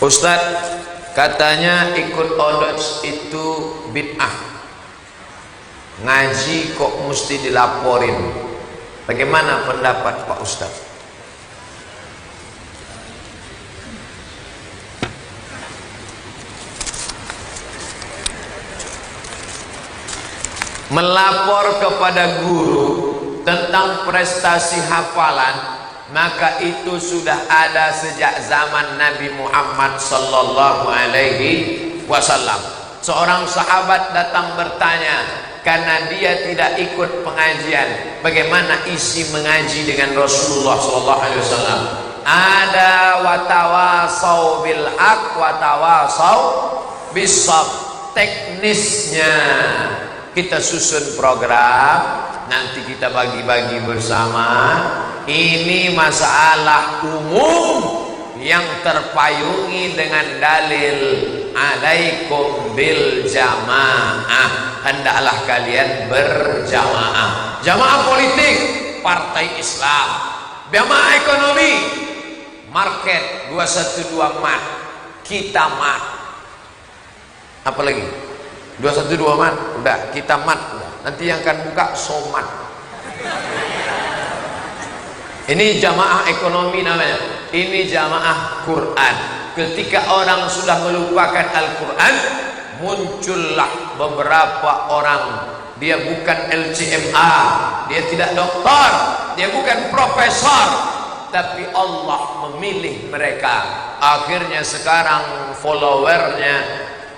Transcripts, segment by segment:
Ustadz, katanya ikut odots itu bid'ah. Ngaji kok mesti dilaporin. Bagaimana pendapat Pak Ustadz? Melapor kepada guru tentang prestasi hafalan, maka itu sudah ada sejak zaman Nabi Muhammad sallallahu alaihi wasallam. Seorang sahabat datang bertanya karena dia tidak ikut pengajian, bagaimana isi mengaji dengan Rasulullah sallallahu alaihi wasallam? Ada watawasau bil haq watawasau bisab. Teknisnya kita susun program, nanti kita bagi-bagi bersama. Ini masalah umum yang terpayungi dengan dalil alaikum bil jamaah, hendaklah kalian berjamaah. Jamaah politik partai Islam, jamaah ekonomi market 212 mat, kita mat, apa lagi 212 mat, udah kita mat, nanti yang akan buka somat. Ini jamaah ekonomi namanya, ini jamaah Quran. Ketika orang sudah melupakan Al-Quran, muncullah beberapa orang. Dia bukan LCMA, dia tidak doktor, dia bukan profesor, tapi Allah memilih mereka. Akhirnya sekarang followernya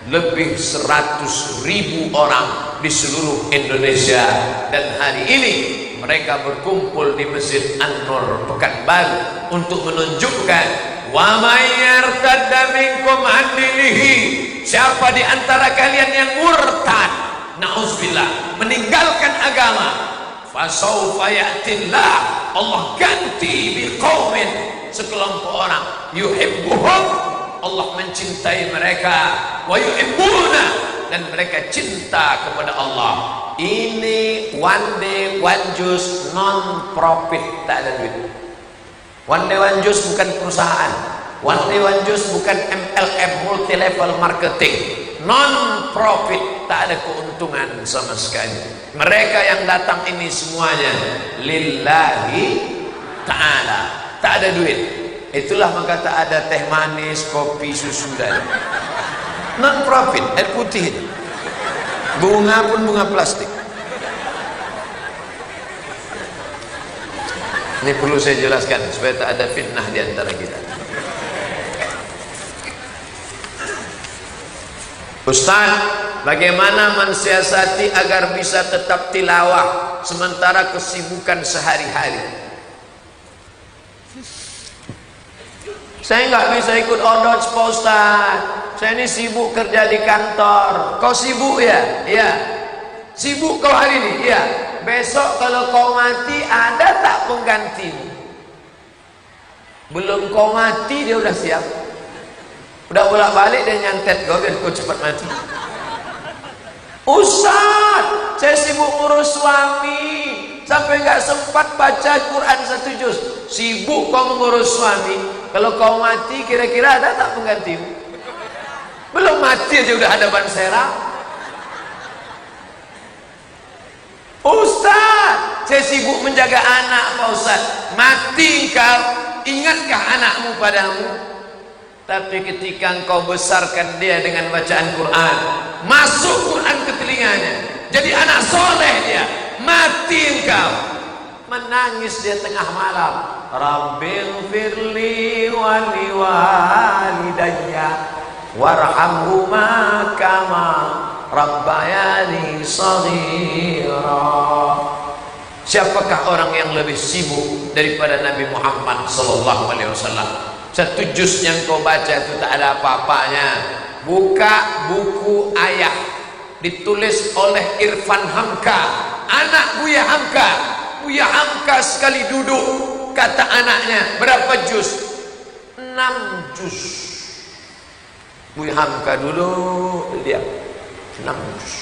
lebih 100.000 orang di seluruh Indonesia. Dan hari ini mereka berkumpul di Masjid An-Nur Pekanbaru untuk menunjukkan wa may yartadda minkum an dinihi, siapa di antara kalian yang murtad, na'udzubillah, meninggalkan agama, fasawfa ya'tillah, Allah ganti biqaumin, sekelompok orang, yuhibbuhum, Allah mencintai mereka, wa yuhibbuna, dan mereka cinta kepada Allah. Ini one day one juice non profit, tak ada duit. One day one juice bukan perusahaan, one day one juice bukan MLM, multi level marketing, non profit, tak ada keuntungan sama sekali. Mereka yang datang ini semuanya lillahi ta'ala, tak ada duit. Itulah maka tak ada teh manis, kopi, susu, dan non profit, air putih itu. Bunga pun bunga plastik. Ini perlu saya jelaskan supaya tak ada fitnah di antara kita. Ustaz, bagaimana mensiasati agar bisa tetap tilawah sementara kesibukan sehari-hari? Saya nggak bisa ikut odots Pak Ustaz, saya ini sibuk kerja di kantor. Kau sibuk ya? Iya. Sibuk kau hari ini? Iya. Besok kalau kau mati ada tak penggantimu? Belum kau mati dia udah siap. Udah bolak-balik dia nyantet kau biar kau cepat mati. Ustaz, saya sibuk ngurus suami sampai nggak sempat baca Quran 1 juz. Sibuk kau mengurus suami, kalau kau mati kira-kira ada tak penggantimu? Belum mati aja udah ada ban serap. Ustaz, saya sibuk menjaga anak Pak Ustaz. Mati engkau, ingatkah anakmu padamu? Tapi ketika engkau besarkan dia dengan bacaan Quran, masuk Quran ke telinganya, jadi anak soleh dia, mati engkau, menangis dia tengah malam, Rabbil firli wali walidayya warhamhuma kama rabbayani shaghira. Siapakah orang yang lebih sibuk daripada Nabi Muhammad sallallahu alaihi wasallam? 1 juz yang kau baca itu tak ada apa-apanya. Buka buku ayah ditulis oleh Irfan Hamka, anak Buya Hamka. Buya Hamka sekali duduk, kata anaknya, berapa juz? 6 juz. Buya Hamka duduk, dia 6 juz.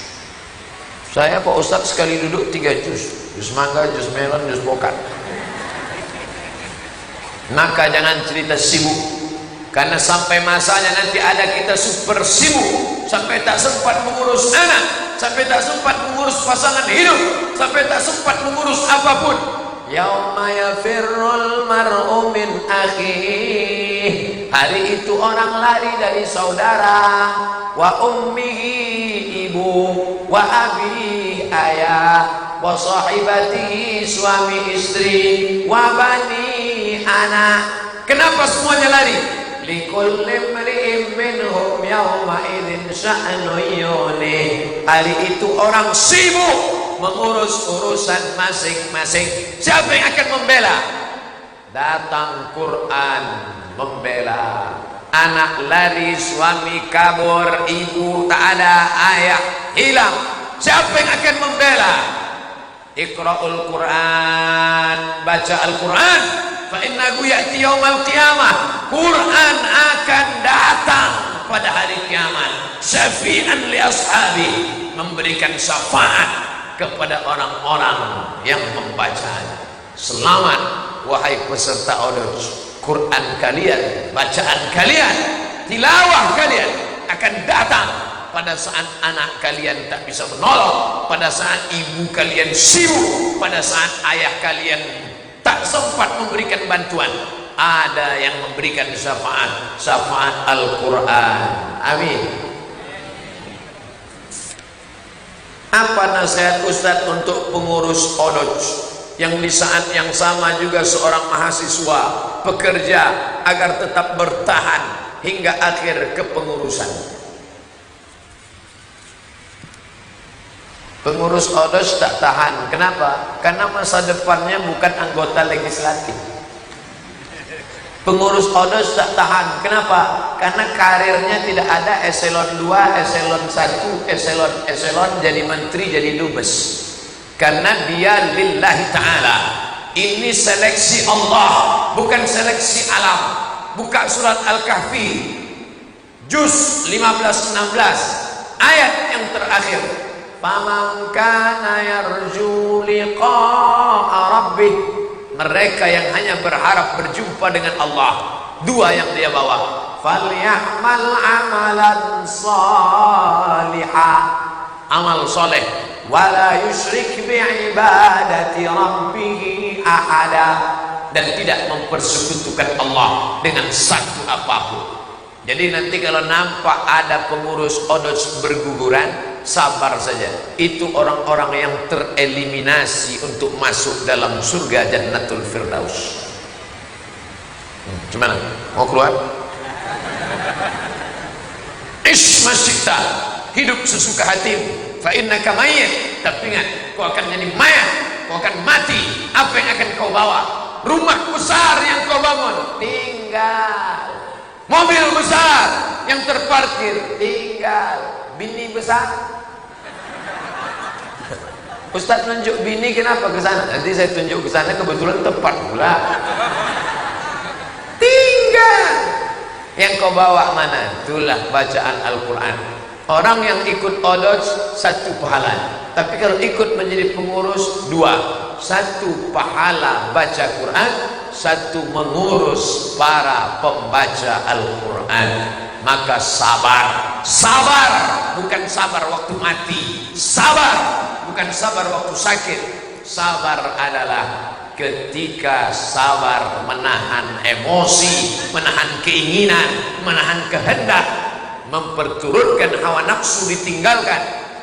Saya Pak Ustadz sekali duduk 3 juz. Juz mangga, juz melon, juz pokat. Maka jangan cerita sibuk. Karena sampai masanya nanti ada kita super sibuk, sampai tak sempat mengurus anak, sampai tak sempat mengurus pasangan hidup, sampai tak sempat mengurus apapun. Yauma yafirrul mar'u min akhihi, hari itu orang lari dari saudara, wa ummihi ibu, wa abihi ayah, wa sahibatihi suami istri, wa bani anak. Kenapa semuanya lari? Likulli imri'in minhum yawma idzin sya'nun yughnih. Hari itu orang sibuk mengurus urusan masing-masing. Siapa yang akan membela? Datang Quran membela. Anak lari, suami kabur, ibu tak ada, ayah hilang. Siapa yang akan membela? Iqra'ul Quran, baca Al-Quran. Fa innahu ya'ti yaumal qiyamah. Quran akan datang pada hari kiamat. Syafi'an li ashabi, memberikan syafaat kepada orang-orang yang membacanya. Selamat wahai peserta Odoj, Quran kalian, bacaan kalian, tilawah kalian akan datang pada saat anak kalian tak bisa menolong, pada saat ibu kalian sibuk, pada saat ayah kalian tak sempat memberikan bantuan. Ada yang memberikan syafaat, syafaat Al-Quran. Amin. Apa nasihat Ustadz untuk pengurus Odoj yang di saat yang sama juga seorang mahasiswa pekerja agar tetap bertahan hingga akhir kepengurusan? Pengurus Odoj tak tahan. Kenapa? Karena masa depannya bukan anggota legislatif. Pengurus Odoj tak tahan. Kenapa? Karena karirnya tidak ada eselon 2, eselon 1, eselon jadi menteri, jadi dubes. Karena dia lillahi ta'ala. Ini seleksi Allah, bukan seleksi alam. Buka surat Al-Kahfi juz 15-16 ayat yang terakhir. Faman kana yarju liqa'a rabbih, mereka yang hanya berharap berjumpa dengan Allah, dua yang dia bawa. Falyamal amalan salihah, amal soleh, wala yusyrik bi'ibadati rabbih ahada, dan tidak mempersekutukan Allah dengan satu apapun. Jadi nanti kalau nampak ada pengurus Odoj berguguran, sabar saja. Itu orang-orang yang tereliminasi untuk masuk dalam surga Jannatul Firdaus. Gimana? Mau keluar? Ish masyikta, hidup sesuka hatimu. Fa innaka mayyit, tapi ingat, kau akan jadi mayat, kau akan mati. Apa yang akan kau bawa? Rumah besar yang kau bangun tinggal, mobil besar yang terparkir tinggal, bini besar. Ustaz nunjuk bini kenapa ke sana? Nanti saya tunjuk ke sana, kebetulan tepat pula. Tinggal. Yang kau bawa mana? Itulah bacaan Al-Quran. Orang yang ikut Odoj satu pahala, tapi kalau ikut menjadi pengurus dua. Satu pahala baca Quran, satu mengurus para pembaca Al-Quran. Maka sabar. Sabar bukan sabar waktu mati, sabar bukan sabar waktu sakit. Sabar adalah ketika sabar menahan emosi, menahan keinginan, menahan kehendak, memperturutkan hawa nafsu, ditinggalkan,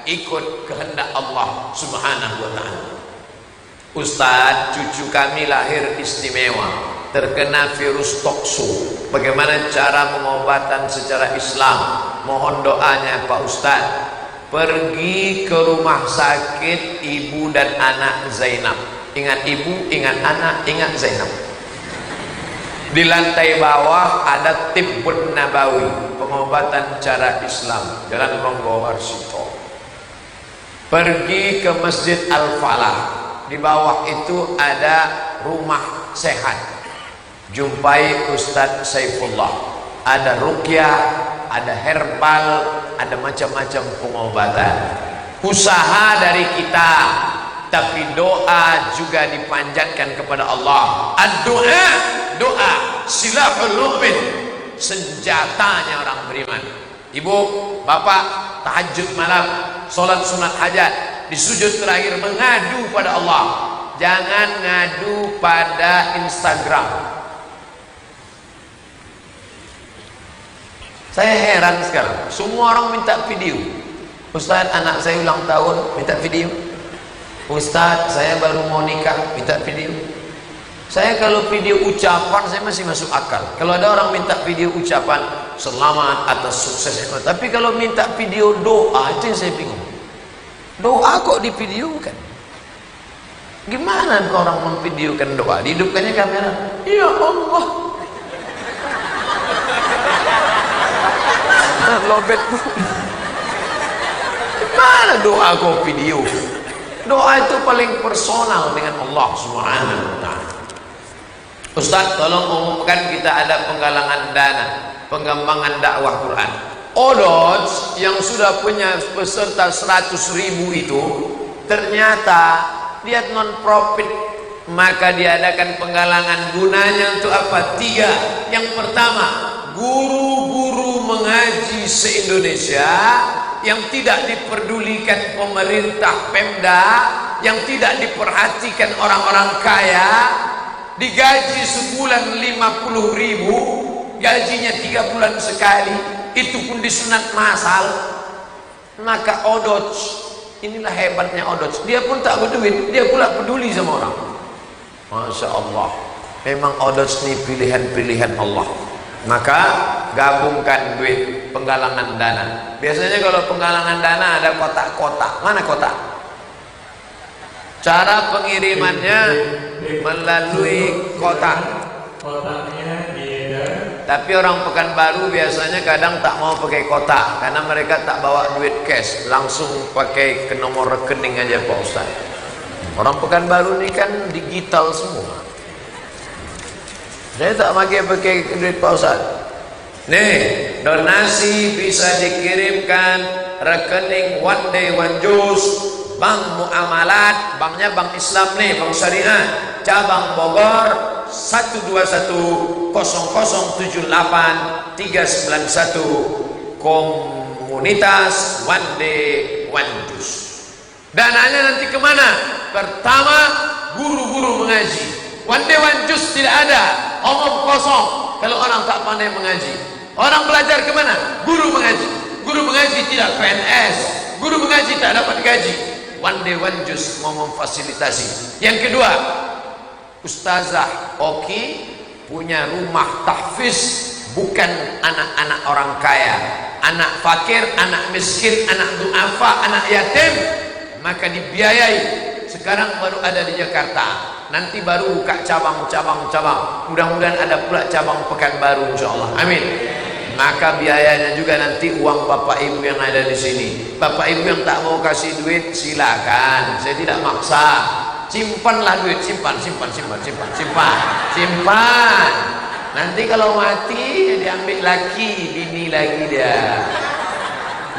ikut kehendak Allah Subhanahu wa ta'ala. Ustaz, cucu kami lahir istimewa, terkena virus tokso. Bagaimana cara pengobatan secara Islam? Mohon doanya Pak Ustaz. Pergi ke rumah sakit ibu dan anak Zainab. Ingat ibu, ingat anak, ingat Zainab. Di lantai bawah ada Tibbun Nabawi, pengobatan cara Islam, Jalan Ronggo Warsito. Pergi ke Masjid Al-Falah, di bawah itu ada rumah sehat. Jumpai Ustadz Saifullah. Ada ruqyah, ada herbal, ada macam-macam pengobatan. Usaha dari kita, tapi doa juga dipanjatkan kepada Allah. Doa silahul mu'min, senjatanya orang beriman. Ibu, bapak, tahajud malam, sholat sunat hajat, di sujud terakhir mengadu pada Allah. Jangan ngadu pada Instagram. Saya heran sekarang, semua orang minta video. Ustaz, anak saya ulang tahun, minta video. Ustaz, saya baru mau nikah, minta video. Saya kalau video ucapan saya masih masuk akal. Kalau ada orang minta video ucapan selamat atas sukses, tapi kalau minta video doa, itu yang saya bingung. Doa kok divideokan? Gimana orang memvideokan doa? Dihidupkannya kamera. Ya Allah. Lobet. Gimana doa kok video? Doa itu paling personal dengan Allah Subhanahu wa taala. Ustaz, tolong umumkan kita ada penggalangan dana, pengembangan dakwah Quran. Odot yang sudah punya peserta 100.000 itu ternyata dia non profit, maka diadakan penggalangan. Gunanya untuk apa? 3. Yang pertama, guru-guru mengaji se-Indonesia yang tidak diperdulikan pemerintah Pemda, yang tidak diperhatikan orang-orang kaya, digaji sebulan 50.000, gajinya 3 bulan sekali, itu pun disunat masal. Maka Odot, inilah hebatnya Odot, dia pun tak berduit, dia pula peduli sama orang. Masya Allah, memang Odot ini pilihan-pilihan Allah. Maka gabungkan duit penggalangan dana. Biasanya kalau penggalangan dana ada kotak-kotak. Mana kotak? Cara pengirimannya melalui kotak. Tapi orang Pekanbaru biasanya kadang tak mau pakai kotak karena mereka tak bawa duit cash, langsung pakai ke nomor rekening aja Pak Ustaz. Orang Pekanbaru ini kan digital semua. Saya tak pakai duit Pak Ustaz. Nih, donasi bisa dikirimkan rekening One Day One Juice, Bank Muamalat, banknya bank Islam nih, bank syariah, cabang Bogor 121-0078-391, komunitas One Day One Juice. Dananya nanti kemana? Pertama, guru-guru mengaji. One Day One Juice tidak ada, omong kosong kalau orang tak pandai mengaji. Orang belajar kemana? Guru mengaji. Guru mengaji tidak PNS, guru mengaji tak dapat gaji. One Day One Juice mau memfasilitasi. Yang kedua, Ustazah Oki punya rumah tahfiz, bukan anak-anak orang kaya, anak fakir, anak miskin, anak duafa, anak yatim, maka dibiayai. Sekarang baru ada di Jakarta, nanti baru buka cabang-cabang. Mudah-mudahan ada pula cabang Pekanbaru insyaallah. Amin. Maka biayanya juga nanti uang bapak ibu yang ada di sini. Bapak ibu yang tak mau kasih duit silakan, saya tidak maksa. Simpanlah duit, simpan. Nanti kalau mati diambil laki, bini lagi dia.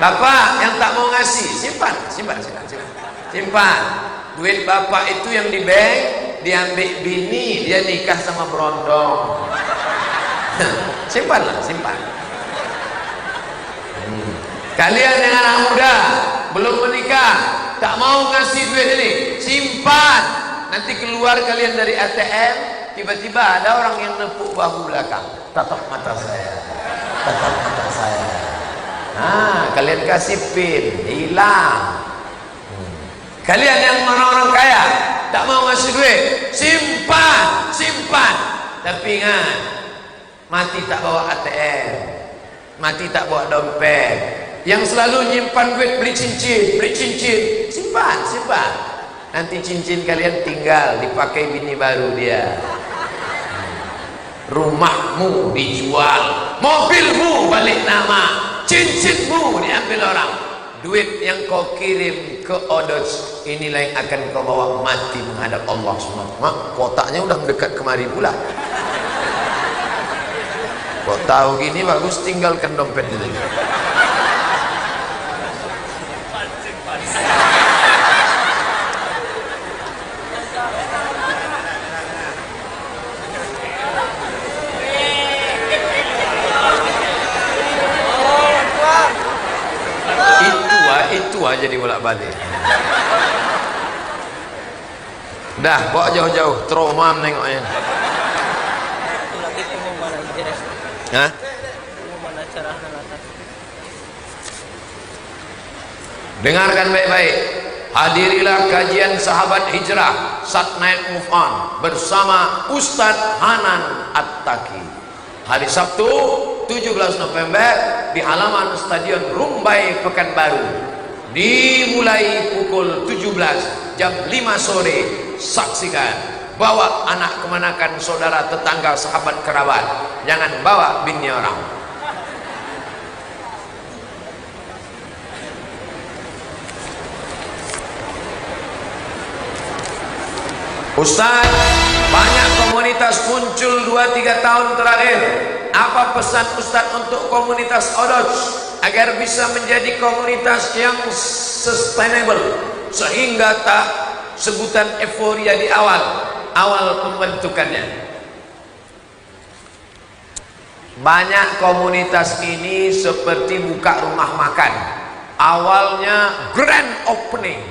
Bapak yang tak mau ngasih, simpan. Duit bapak itu yang di bank diambil bini, dia nikah sama berondong. Simpan. Kalian yang anak muda belum menikah, tak mau ngasih duit ini, simpan. Nanti keluar kalian dari ATM, tiba-tiba ada orang yang nepuk bahu belakang, tatap mata saya. Nah, kalian kasih pin, hilang. Kalian yang orang-orang kaya tak mau ngasih duit, simpan. Tapi ingat, mati tak bawa ATM, mati tak bawa dompet. Yang selalu nyimpan duit beli cincin, simpan. Nanti cincin kalian tinggal dipakai bini baru dia. Rumahmu dijual, mobilmu balik nama, cincinmu diambil orang. Duit yang kau kirim ke Odot, inilah yang akan kau bawa mati menghadap Allah SWT. Kotaknya udah mendekat kemari pula. Kau tahu gini bagus, tinggalkan dompet itu. jadi bolak-balik. Dah, bawa jauh-jauh, trauma menengoknya. Hah? Dengarkan baik-baik. Hadirilah kajian sahabat hijrah Sat Night Move On bersama Ustadz Hanan At-Taki hari Sabtu 17 November di halaman Stadion Rumbai Pekanbaru, dimulai pukul 17 jam 5 sore. Saksikan, bawa anak kemanakan, saudara, tetangga, sahabat, kerabat, jangan bawa bini orang. Ustaz, banyak komunitas muncul 2-3 tahun terakhir. Apa pesan Ustaz untuk komunitas Odoj agar bisa menjadi komunitas yang sustainable sehingga tak sebutan euforia di awal pembentukannya? Banyak komunitas ini seperti buka rumah makan. Awalnya grand opening,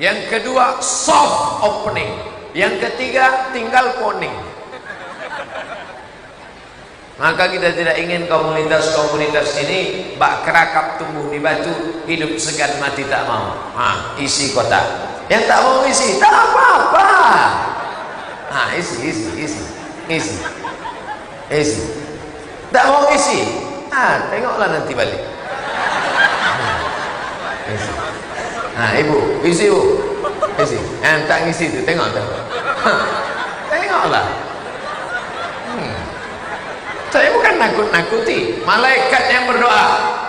yang kedua soft opening, yang ketiga tinggal poning. Maka kita tidak ingin komunitas-komunitas ini bak kerakap tumbuh di batu, hidup segan mati tak mau. Isi kotak. Yang tak mau isi, tak apa-apa. Isi. Tak mau isi, tengoklah nanti balik. Isi. Ibu, isi bu. Isi. Tak ngisi itu, tengok. Tengoklah. Saya bukan nakut-nakuti. Malaikat yang berdoa,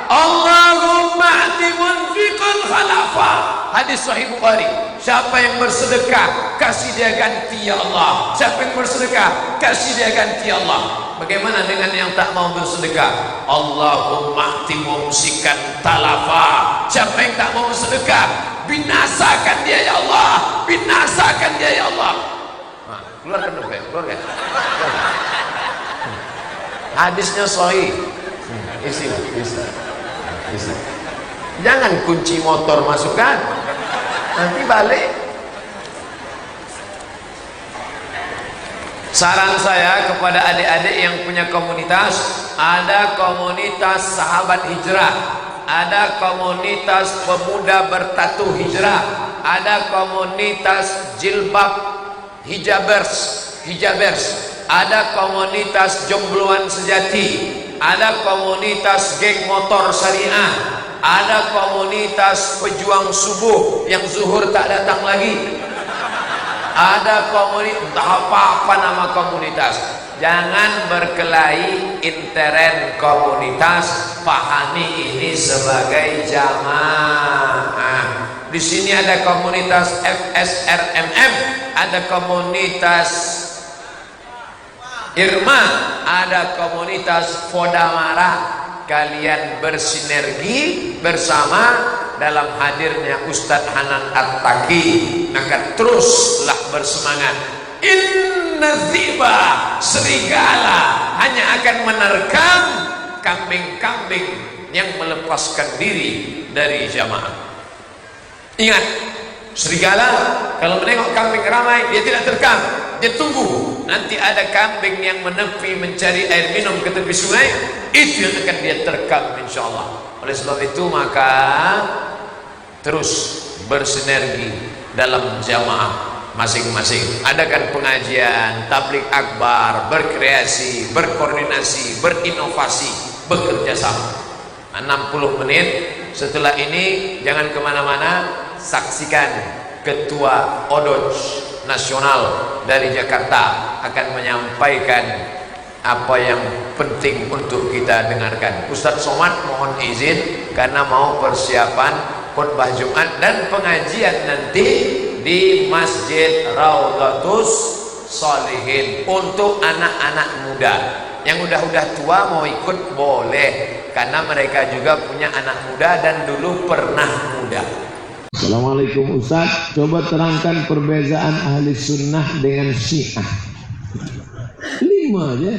Allahumma ati munfiqan khalafa. Hadis Sahih Bukhari. Siapa yang bersedekah, kasih dia ganti ya Allah. Siapa yang bersedekah, kasih dia ganti ya Allah. Bagaimana dengan yang tak mau bersedekah? Allahumma ati mumsikan talafa. Siapa yang tak mau sedekah, binasakan dia ya Allah. Binasakan dia ya Allah. Keluarkan dulu, keluarkan. Hadisnya sahih. Isi. Jangan kunci motor masukkan, nanti balik. Saran saya kepada adik-adik yang punya komunitas, ada komunitas sahabat hijrah, ada komunitas pemuda bertatu hijrah, ada komunitas jilbab hijabers, ada komunitas jombloan sejati, ada komunitas geng motor syariah, ada komunitas pejuang subuh yang zuhur tak datang lagi, ada komunitas, entah apa nama komunitas. Jangan berkelahi intern komunitas, pahami ini sebagai jamaah. Di sini ada komunitas FSRMM, ada komunitas Irma, ada komunitas Fodamara. Kalian bersinergi bersama dalam hadirnya Ustadz Hanan At-Taki, maka teruslah bersemangat. Inna ziba, serigala hanya akan menerkam kambing-kambing yang melepaskan diri dari jamaah. Ingat, serigala kalau menengok kambing ramai, dia tidak terkam, dia tunggu. Nanti ada kambing yang menepi mencari air minum ke tepi sungai, itu yang akan dia terkam insyaallah. Oleh sebab itu maka terus bersinergi dalam jamaah masing-masing. Adakan pengajian, tabligh akbar, berkreasi, berkoordinasi, berinovasi, bekerja sama. 60 menit setelah ini jangan kemana-mana, saksikan Ketua Odoj Nasional dari Jakarta akan menyampaikan apa yang penting untuk kita dengarkan. Ustadz Somad mohon izin karena mau persiapan khutbah Jumat dan pengajian nanti di Masjid Raudhatus Shalihin untuk anak-anak muda. Yang udah tua mau ikut boleh, karena mereka juga punya anak muda dan dulu pernah muda. Assalamualaikum Ustaz, coba terangkan perbezaan ahli sunnah dengan syiah. 5 aja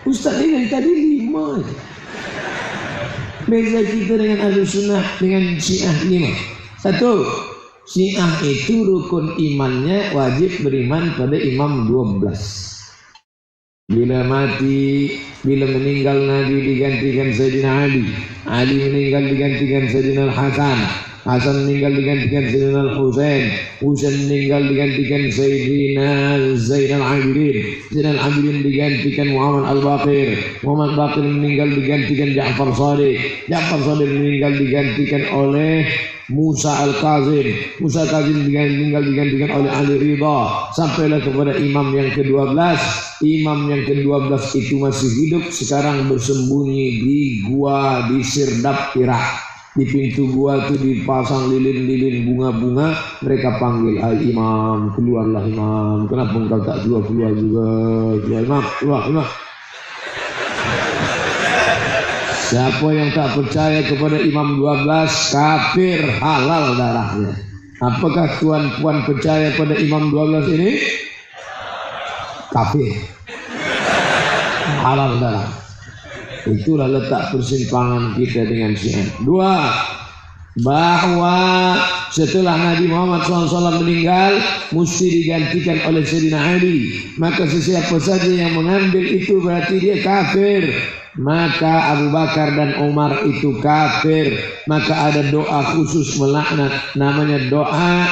Ustaz, ini dari tadi 5 aja. Beza kita dengan ahli sunnah dengan Syiah gimana? Satu, Syiah itu rukun imannya wajib beriman pada imam 12. Bila mati, bila meninggal Nabi digantikan Sayyidina Ali, Ali meninggal digantikan Sayyidina Hasan, Hasan meninggal digantikan Sayyidina Husain, Husain meninggal digantikan Sayyidina Zainal Abidin, Zainal Abidin digantikan Muhammad Al-Baqir, Muhammad Baqir meninggal digantikan Ja'far Shadiq, Ja'far Shadiq meninggal digantikan oleh Musa Al-Kazim, Musa Al-Kazim meninggal digantikan oleh Ali Ridha, sampailah kepada imam yang ke-12. Imam yang ke-12 itu masih hidup, sekarang bersembunyi di gua di Sirdap, Irak. Di pintu gua itu dipasang lilin-lilin bunga-bunga. Mereka panggil, "Hai imam, keluarlah imam. Kenapa engkau tak keluar juga? Keluar imam, keluar imam." Siapa yang tak percaya kepada imam 12 kafir, halal darahnya. Apakah tuan-puan percaya pada imam 12 ini? Kafir, halal darah. Itulah letak persimpangan kita dengan Syiah. Dua, bahwa setelah Nabi Muhammad SAW meninggal mesti digantikan oleh Sayyidina Ali. Maka sesiapa saja yang mengambil itu berarti dia kafir. Maka Abu Bakar dan Umar itu kafir. Maka ada doa khusus melaknat, namanya doa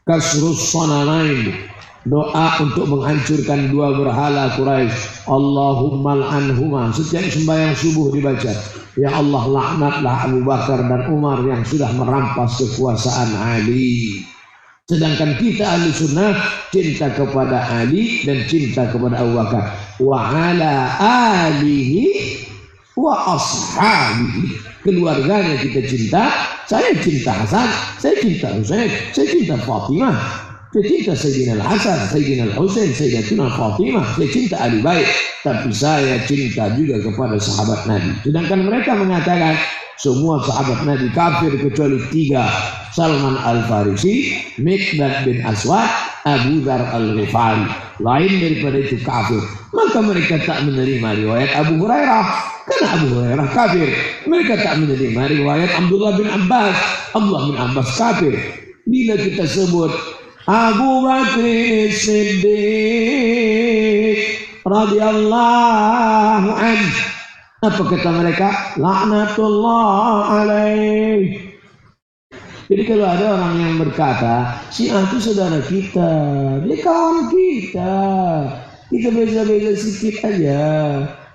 kasrus sanamain, doa untuk menghancurkan dua berhala Quraisy. Allahumma al'anhuma, setiap sembahyang subuh dibaca, ya Allah laknatlah Abu Bakar dan Umar yang sudah merampas kekuasaan Ali. Sedangkan kita ahli sunnah cinta kepada Ali dan cinta kepada Abu Bakar. Wa ala alihi wa ashabihi, keluarganya kita cinta. Saya cinta Hasan, saya cinta Husain, saya cinta Fatimah, saya cinta Sayyidina Al-Hasan, Sayyidina Al-Husain, Sayyidatina Fatimah, saya cinta Ali Bait. Tapi saya cinta juga kepada sahabat Nabi. Sedangkan mereka mengatakan semua sahabat Nabi kafir kecuali 3. Salman Al-Farisi, Miqdad bin Aswad, Abu Dzar Al-Ghifari. Lain daripada itu kafir. Maka mereka tak menerima riwayat Abu Hurairah, karena Abu Hurairah kafir. Mereka tak menerima riwayat Abdullah bin Abbas. Abdullah bin Abbas kafir. Bila kita sebut Abu Bakr Siddiq radhiyallahu anhu, apa kata mereka? Laknatullah alaih. Jadi kalau ada orang yang berkata Syiah itu saudara kita, dia kawan kita, kita beza-beza sedikit aja,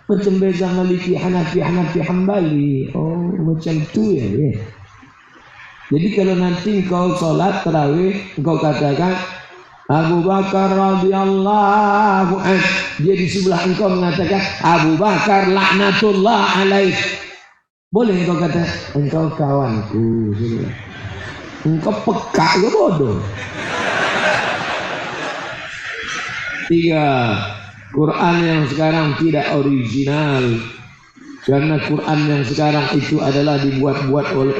macam beza Maliki, Hanafi, Hambali. Oh macam itu ya. Jadi kalau nanti engkau sholat tarawih, engkau katakan Abu Bakar radhiyallahu anhu, dia di sebelah engkau mengatakan Abu Bakar laknatullah alaih. Boleh engkau kata engkau kawanku, engkau peka ke bodoh. 3. Quran yang sekarang tidak original, karena Quran yang sekarang itu adalah dibuat-buat oleh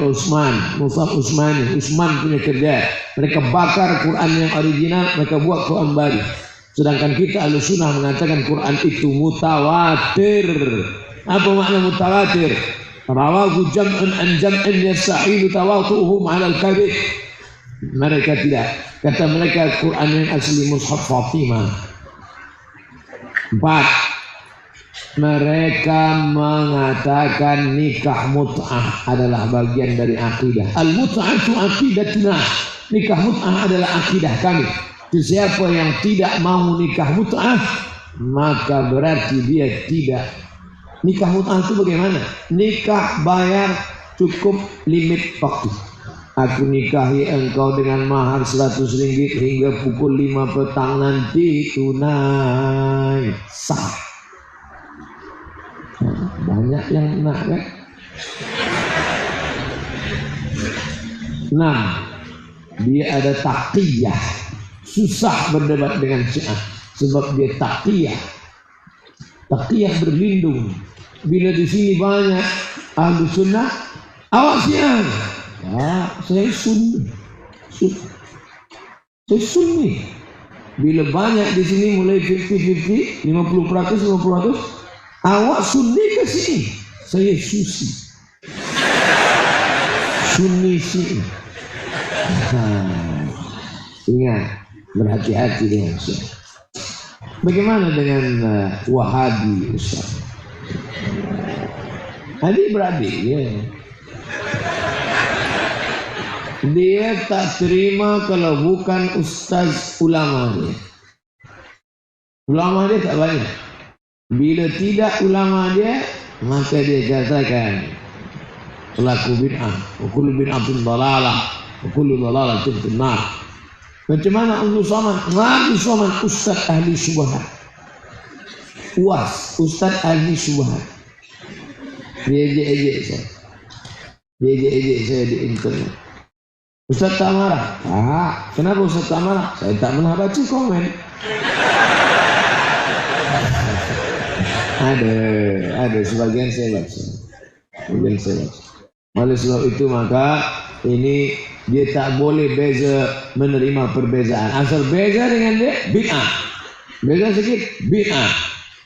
Mushaf Utsmani. Utsman punya kerja. Mereka bakar Quran yang original, mereka buat Quran baru. Sedangkan kita Ahlussunnah mengatakan Quran itu mutawatir. Apa makna mutawatir? Rawahu jam'un an jam'in yastahilu tawatu'uhum 'ala al-kadhib. Mereka tidak. Kata mereka Quran yang asli Mushaf Fatimah. 4. Mereka mengatakan nikah mut'ah adalah bagian dari akidah. Al-mut'atu aqidatuna. Nikah mut'ah adalah akidah kami. Siapa yang tidak mau nikah mut'ah, maka berarti dia tidak. Nikah mut'ah itu bagaimana? Nikah bayar cukup limit waktu. Aku nikahi engkau dengan mahar 100 ringgit hingga pukul 5 petang nanti tunai. Sah. Banyak yang nak kan? 6. Dia ada taqiyah. Susah berdebat dengan Syiah sebab dia taqiyah. Taqiyah berlindung. Bila di sini banyak ahli sunnah, awak Syiah. Ya, saya sunni. Saya sunni. Bila banyak di sini mulai 50-50, 50%, 50%, awak sunni ke sini. Saya susi. Sunni Syiah. Ingat, berhati-hati dengan Syiah. Bagaimana dengan Wahabi, Ustaz? Adik-beradik ya. Dia tak terima kalau bukan ustaz ulama dia. Ulama dia tak banyak. Bila tidak ulama dia, maka dia katakan pelaku bid'ah, wa kullu bid'atin dhalalah, wa kullu dhalalatin finnar. Macam mana Abdul Somad? Abdul Somad ustaz ahli syubhat. UAS, ustaz ahli syubhat. Dia ejek-ejek saya. Dia ejek-ejek saya di internet. Ustaz tak marah? Kenapa Ustaz tak marah? Saya tak pernah baca komen. Ada sebagian saya baca. Oleh sebab itu maka ini dia tak boleh beza menerima perbezaan. Asal beza dengan dia bid'ah. Beza sedikit bid'ah.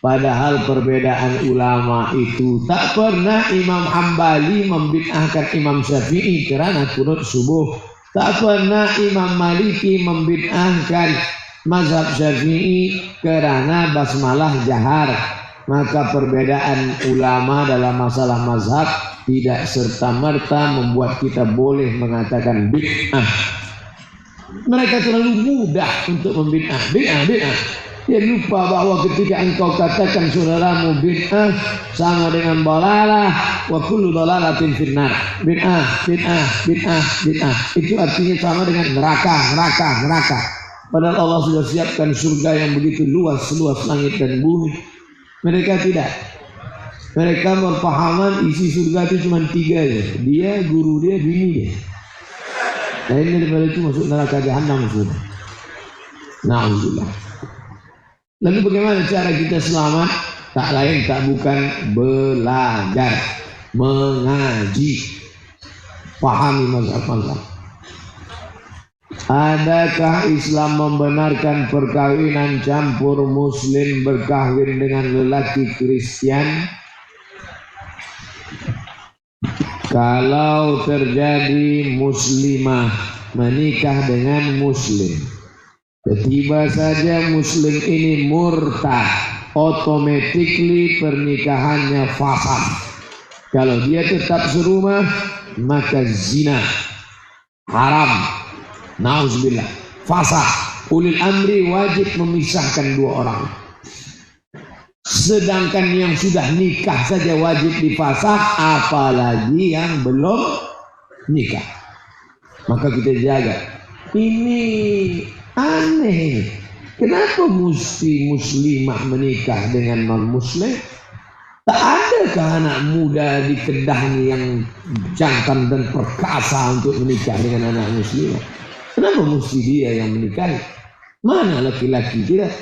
Padahal perbedaan ulama itu tak pernah Imam Hambali membid'ahkan Imam Syafi'i kerana kunut subuh. Tak pernah Imam Maliki membid'ahkan mazhab Syafi'i kerana basmalah jahar. Maka perbedaan ulama dalam masalah mazhab tidak serta-merta membuat kita boleh mengatakan bid'ah. Mereka terlalu mudah untuk membid'ah. Bid'ah. Dia lupa bahwa ketika engkau katakan saudaramu bid'ah sama dengan dalalah, wa kullu dalalatin finnar. Bid'ah. Itu artinya sama dengan neraka. Padahal Allah sudah siapkan surga yang begitu luas langit dan bumi. Mereka tidak. Mereka berpahaman isi surga itu cuma 3 aja. Dia, guru dia, bini dia. Lain daripada itu masuk neraka jahanam sudah. Na'udzubillah. Lalu bagaimana cara kita selamat? Tak lain tak bukan belajar, mengaji, pahami mazhab-mazhab. Adakah Islam membenarkan perkawinan campur Muslim berkahwin dengan lelaki Kristen? Kalau terjadi Muslimah menikah dengan Muslim, tiba saja Muslim ini murtad, automatically pernikahannya fasad. Kalau dia tetap serumah, maka zina, haram, na'udzubillah, fasad. Ulil amri wajib memisahkan 2 orang. Sedangkan yang sudah nikah saja wajib difasakh, apalagi yang belum nikah. Maka kita jaga. Ini aneh. Kenapa mesti muslimah menikah dengan non-muslim? Tak adakah anak muda di Kedah ini yang jantan dan perkasa untuk menikah dengan anak muslimah? Kenapa mesti dia yang menikahi? Mana laki-laki tidak?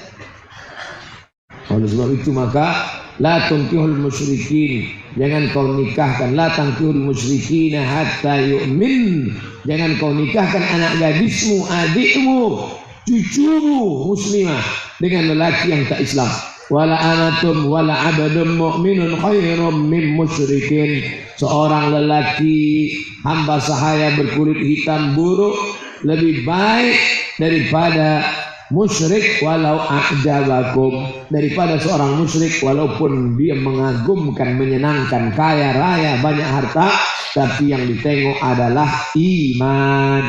Oleh sebab itu maka la tunkihul musyrikin, jangan kau nikahkan, la tankihul musyrikin hatta yu'min, jangan kau nikahkan anak gadismu, adikmu, cucumu muslimah dengan lelaki yang tak Islam. Wala anatun wala abadun mu'minun khairum min musyrikin. Seorang lelaki hamba sahaya berkulit hitam buruk lebih baik daripada musyrik walau a'jabakum, daripada seorang musyrik walaupun dia mengagumkan, menyenangkan, kaya raya, banyak harta, tapi yang ditengok adalah iman.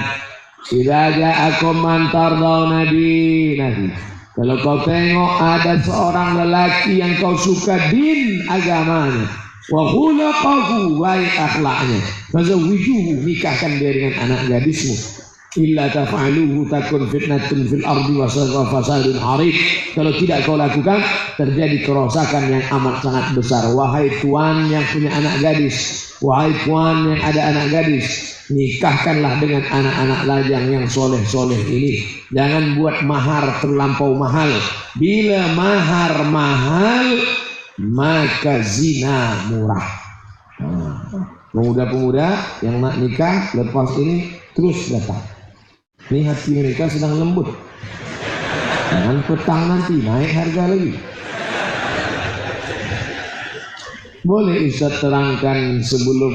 Idza ja'akum man tardawna dinahu, kalau kau tengok ada seorang lelaki yang kau suka din agamanya, wa khulaqahu, baik akhlaknya, fazawwijuhu, nikahkan dia dengan anak gadismu. Illa taf'aluhu takun fitnatun fil ardi wa fasadun harib. Kalau tidak kau lakukan, terjadi kerosakan yang amat sangat besar. Wahai tuan yang punya anak gadis, wahai tuan yang ada anak gadis, nikahkanlah dengan anak-anak lajang yang soleh-soleh ini. Jangan buat mahar terlampau mahal. Bila mahar mahal, maka zina murah. Pemuda-pemuda yang nak nikah lepas ini terus datang. Ini hati mereka sedang lembut. Jangan petang nanti naik harga lagi. Boleh Ustaz terangkan sebelum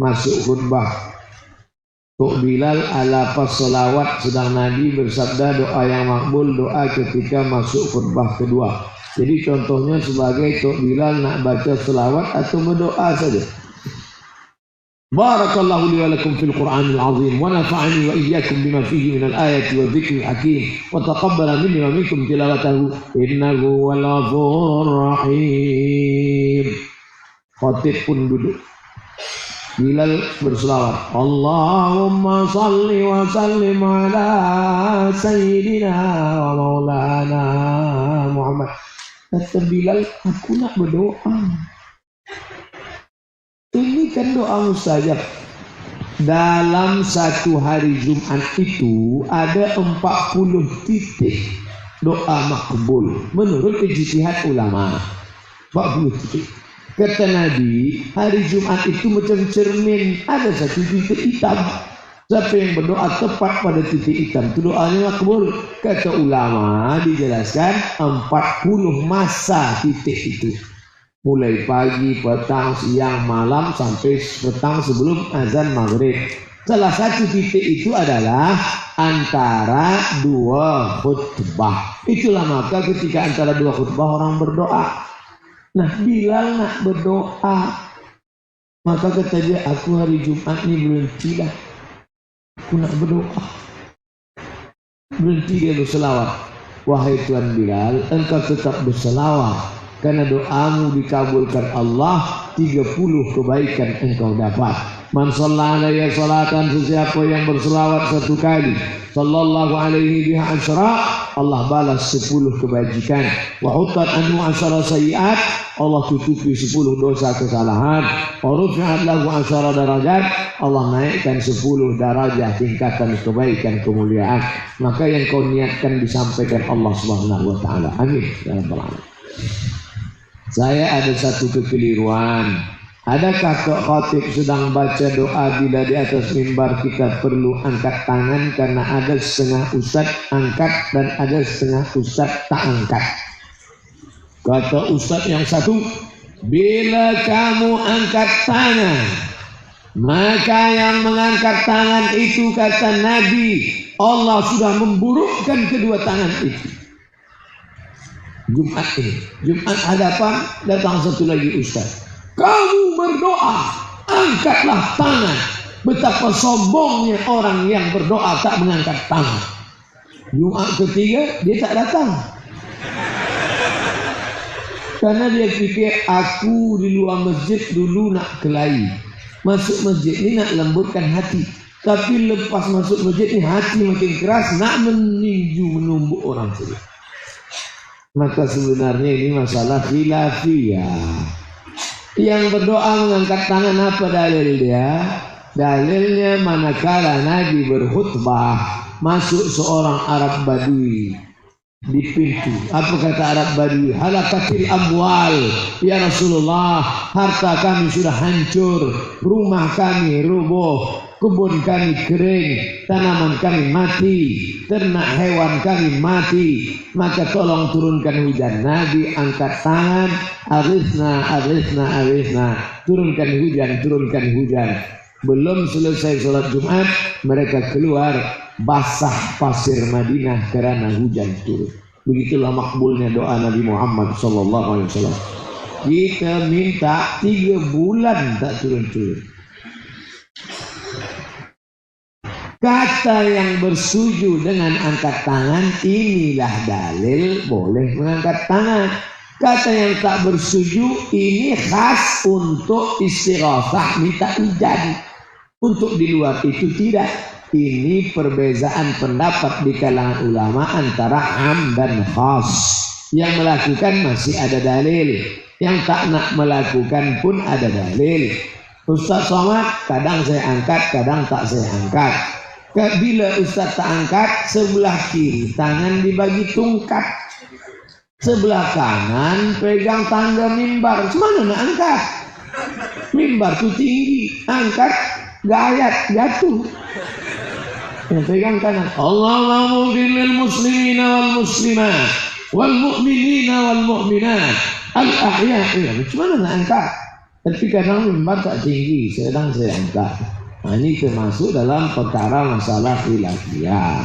masuk khutbah Tok Bilal ala pas selawat, sedang Nabi bersabda doa yang makbul, doa ketika masuk khutbah kedua. Jadi contohnya sebagai Tok Bilal nak baca selawat atau berdoa saja. Barakallahu li wa lakum fil Qur'anil azim wa nafa'ani wa iyyakum bima fihi minal ayati wa dzikril hakim wa taqabbala minni wa minkum tilawatahu innahu wal ghafurur rahim. Khatib pun duduk. Bilal berselawat, Allahumma salli wa sallim ala sayyidina wa maulana Muhammad. Kata Bilal, aku nak berdoa. Ini kan doa mustajab. Dalam satu hari Jumat itu ada 40 titik doa makbul menurut ijtihad ulama. 40 titik. Kata Nabi, hari Jumat itu macam cermin, ada satu titik hitam. Siapa yang berdoa tepat pada titik hitam, itu doanya makbul. Kata ulama, dijelaskan 40 masa titik itu. Mulai pagi, petang, siang, malam, sampai petang sebelum azan maghrib. Salah satu titik itu adalah antara dua khutbah. Itulah maka ketika antara dua khutbah orang berdoa. Nah, Bilal nak berdoa, maka kata dia, aku hari Jumat ni berhentilah, aku nak berdoa. Berhenti dia berselawat. Wahai Tuan Bilal, engkau tetap berselawat, karena doamu dikabulkan Allah, 30 kebaikan engkau dapat. Man shalla alaihi salatan, sesiapa yang berselawat satu kali, sallallahu alaihi biha asyra, Allah balas 10 kebajikan. Wa hutat anhu asyara sayiat, Allah tutupi 10 dosa kesalahan. Wa rufi'at lahu asyara darajat, Allah naikkan 10 darajah tingkatan kebaikan kemuliaan. Maka yang kau niatkan disampaikan Allah Subhanahu wa taala. Amin ya rabbal alamin. Saya ada satu kekeliruan. Adakah khatib sedang baca doa bila di atas mimbar kita perlu angkat tangan karena ada setengah ustaz angkat dan ada setengah ustaz tak angkat? Kata ustaz yang satu, bila kamu angkat tangan, maka yang mengangkat tangan itu kata Nabi, Allah sudah memburukkan kedua tangan itu. Jumat ini, Jumat hadapan, datang satu lagi ustaz. Kamu berdoa, angkatlah tangan. Betapa sombongnya orang yang berdoa tak mengangkat tangan. Jumat ketiga dia tak datang. Karena dia fikir aku di luar masjid dulu nak kelahi. Masuk masjid ni nak lembutkan hati. Tapi lepas masuk masjid ni hati makin keras, nak meninju menumbuk orang saja. Maka sebenarnya ini masalah khilafiyah. Yang berdoa mengangkat tangan apa dalil dia? Dalilnya manakala Nabi berkhutbah, masuk seorang Arab Badui di pintu. Apa kata Arab Badui? Halakatil amwal ya Rasulullah, harta kami sudah hancur, rumah kami rubuh, kebun kami kering, tanaman kami mati, ternak hewan kami mati, maka tolong turunkan hujan. Nabi angkat tangan, aghithna, aghithna, aghithna, turunkan hujan. Belum selesai sholat Jumat, mereka keluar basah pasir Madinah karena hujan turun. Begitulah makbulnya doa Nabi Muhammad SAW. Kita minta 3 bulan tak turun-turun. Kata yang bersetuju dengan angkat tangan, inilah dalil boleh mengangkat tangan. Kata yang tak bersetuju, ini khas untuk istighosah minta hujan. Untuk di luar itu tidak. Ini perbezaan pendapat di kalangan ulama antara am dan khas. Yang melakukan masih ada dalil, yang tak nak melakukan pun ada dalil. Ustaz Somad, kadang saya angkat, kadang tak saya angkat. Bila Ustaz tak angkat, sebelah kiri tangan dibagi tungkat, sebelah kanan pegang tangga mimbar. Semana nak angkat? Mimbar tu tinggi, angkat gayat jatuh. Yang pegang kanan, Allahumma ighfir lil muslimina wal muslimat wal mu'minina wal mu'minat al ahya'i. Macam mana nak angkat? Tapi kadang mimbar tak tinggi, sedang saya angkat. Nah, ini termasuk dalam perkara masalah khilafiyah.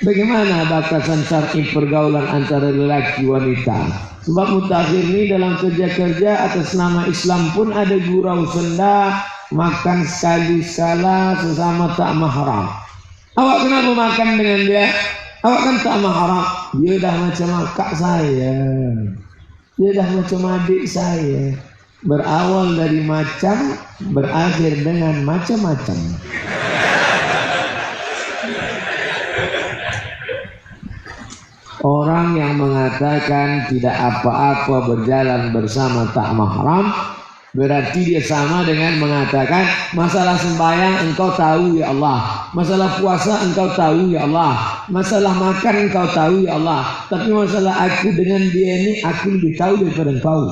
Bagaimana batasan syar'i pergaulan antara lelaki wanita? Sebab mutakhir ini dalam kerja-kerja atas nama Islam pun ada gurau senda, makan sekali-sekala sesama tak mahram. Awak kenapa makan dengan dia? Awak kan tak mahram. Dia dah macam kakak saya. Dia dah macam adik saya. Berawal dari macam, berakhir dengan macam-macam. Orang yang mengatakan tidak apa-apa berjalan bersama tak mahram, berarti dia sama dengan mengatakan masalah sembahyang engkau tahu ya Allah, masalah puasa engkau tahu ya Allah, masalah makan engkau tahu ya Allah, tapi masalah aku dengan dia ini aku lebih tahu daripada engkau.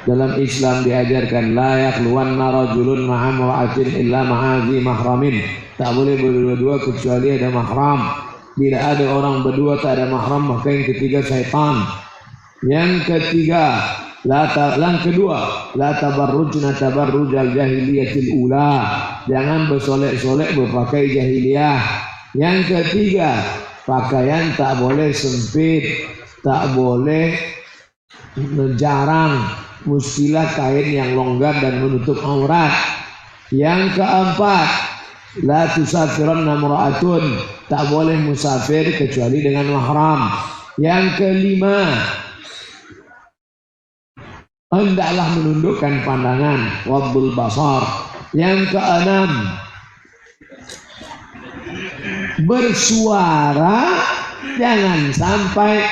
Dalam Islam diajarkan la yakhluwanna rajulun ma'a imra'atin illa ma'a dhi mahramin. Tak boleh berdua-dua kecuali ada mahram. Bila ada orang berdua tak ada mahram, maka yang ketiga syaitan. Yang kedua, la tabarrujna tabarrujal jahiliyatil ula. Jangan bersolek-solek berpakai jahiliyah. Yang ketiga, pakaian tak boleh sempit, tak boleh jarang, mestilah kain yang longgar dan menutup aurat. Yang keempat, la tusafiranna imra'atun, tak boleh musafir kecuali dengan mahram. Yang kelima, hendaklah menundukkan pandangan, waddul basar. Yang keenam, bersuara jangan sampai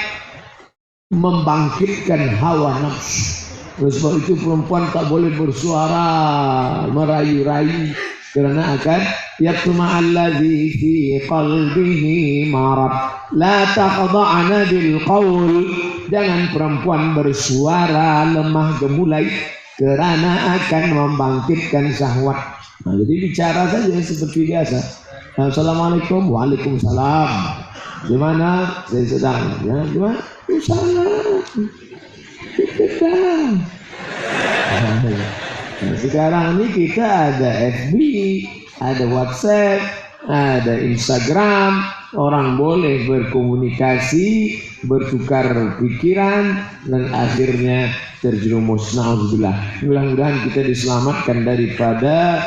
membangkitkan hawa nafsu. Sebab itu perempuan tak boleh bersuara merayu-rayu, kerana akan yatma alladhi fi qalbihi marad. La taqda'na bil qaul. Jangan perempuan bersuara lemah gemulai, kerana akan membangkitkan syahwat. Nah, jadi bicara saja seperti biasa. Assalamualaikum, waalaikumsalam. Gimana? Saya sedang. Ya, gimana? Salam. Kita. Nah, sekarang ini kita ada FB, ada WhatsApp, ada Instagram. Orang boleh berkomunikasi, bertukar pikiran, dan akhirnya terjerumus. Na'udzubillah. Mudah-mudahan kita diselamatkan daripada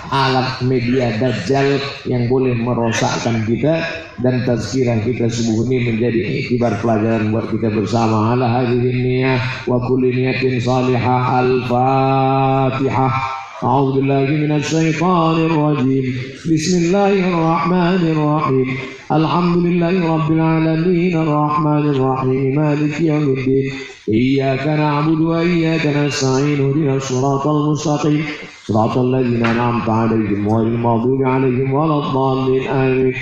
alat media dajjal yang boleh merosakkan kita, dan tazkirah kita subuh ini menjadi iktibar pelajaran buat kita bersama. Ala hadhihi niyah wa kulli niyatin salihah. Al-Fatihah. أعوذ بالله من الشيطان الرجيم. بسم الله الرحمن الرحيم. الحمد لله رب العالمين الرحمن الرحيم مالك يوم الدين. إياك نعبد وإياك نستعين اهدنا الصراط المستقيم صراط الذين أنعمت عليهم غير المغضوب عليهم ولا الضالين آمين.